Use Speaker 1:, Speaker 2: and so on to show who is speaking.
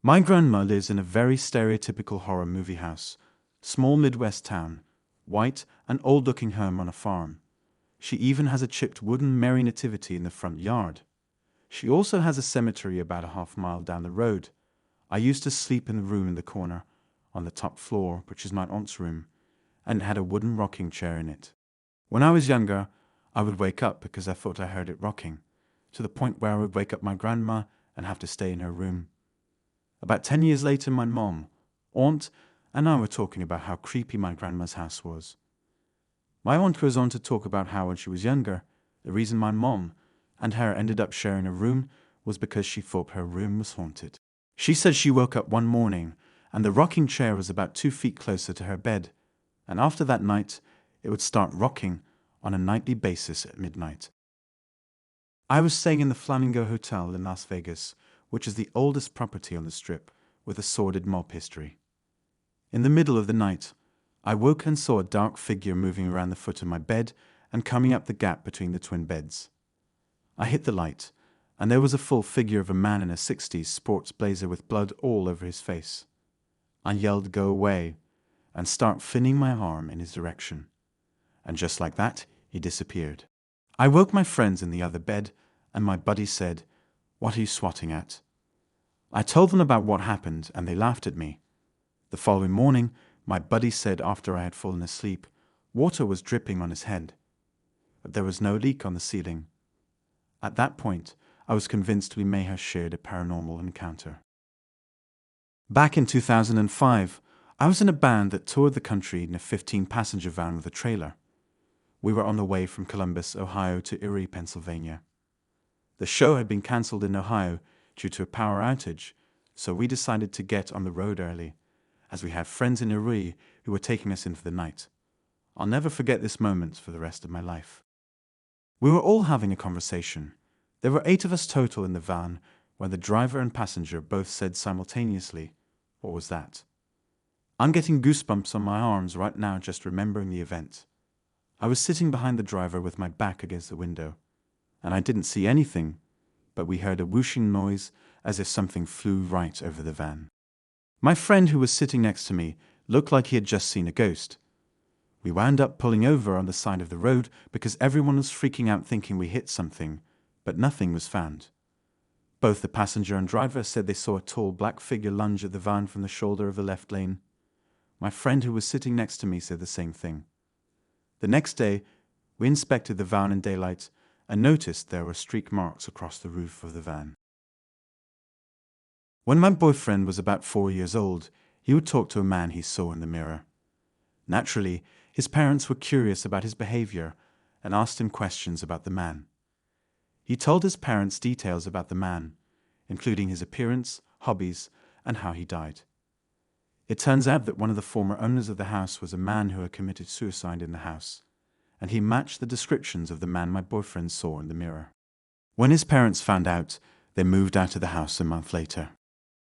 Speaker 1: My grandma lives in a very stereotypical horror movie house, small Midwest town, white and old-looking home on a farm. She even has a chipped wooden Mary Nativity in the front yard. She also has a cemetery about a half-mile down the road. I used to sleep in the room in the corner, on the top floor, which is my aunt's room, and it had a wooden rocking chair in it. When I was younger, I would wake up because I thought I heard it rocking, to the point where I would wake up my grandma and have to stay in her room. About 10 years later, my mom, aunt, and I were talking about how creepy my grandma's house was. My aunt goes on to talk about how when she was younger, the reason my mom and her ended up sharing a room was because she thought her room was haunted. She said she woke up one morning and the rocking chair was about 2 feet closer to her bed, and after that night, it would start rocking on a nightly basis at midnight. I was staying in the Flamingo Hotel in Las Vegas, which is the oldest property on the Strip with a sordid mob history. In the middle of the night, I woke and saw a dark figure moving around the foot of my bed and coming up the gap between the twin beds. I hit the light, and there was a full figure of a man in a 60s sports blazer with blood all over his face. I yelled, "Go away," and start flinging my arm in his direction. And just like that, he disappeared. I woke my friends in the other bed, and my buddy said, "What are you swatting at?" I told them about what happened, and they laughed at me. The following morning, my buddy said after I had fallen asleep, water was dripping on his head, but there was no leak on the ceiling. At that point, I was convinced we may have shared a paranormal encounter. Back in 2005, I was in a band that toured the country in a 15-passenger van with a trailer. We were on the way from Columbus, Ohio to Erie, Pennsylvania. The show had been cancelled in Ohio due to a power outage, so we decided to get on the road early, as we had friends in Erie who were taking us in for the night. I'll never forget this moment for the rest of my life. We were all having a conversation. There were 8 of us total in the van, when the driver and passenger both said simultaneously, "What was that?" I'm getting goosebumps on my arms right now just remembering the event. I was sitting behind the driver with my back against the window, and I didn't see anything, but we heard a whooshing noise as if something flew right over the van. My friend who was sitting next to me looked like he had just seen a ghost. We wound up pulling over on the side of the road because everyone was freaking out thinking we hit something, but nothing was found. Both the passenger and driver said they saw a tall black figure lunge at the van from the shoulder of the left lane. My friend who was sitting next to me said the same thing. The next day, we inspected the van in daylight and noticed there were streak marks across the roof of the van. When my boyfriend was about 4 years old, he would talk to a man he saw in the mirror. Naturally, his parents were curious about his behavior and asked him questions about the man. He told his parents details about the man, including his appearance, hobbies, and how he died. It turns out that one of the former owners of the house was a man who had committed suicide in the house, and he matched the descriptions of the man my boyfriend saw in the mirror. When his parents found out, they moved out of the house a month later.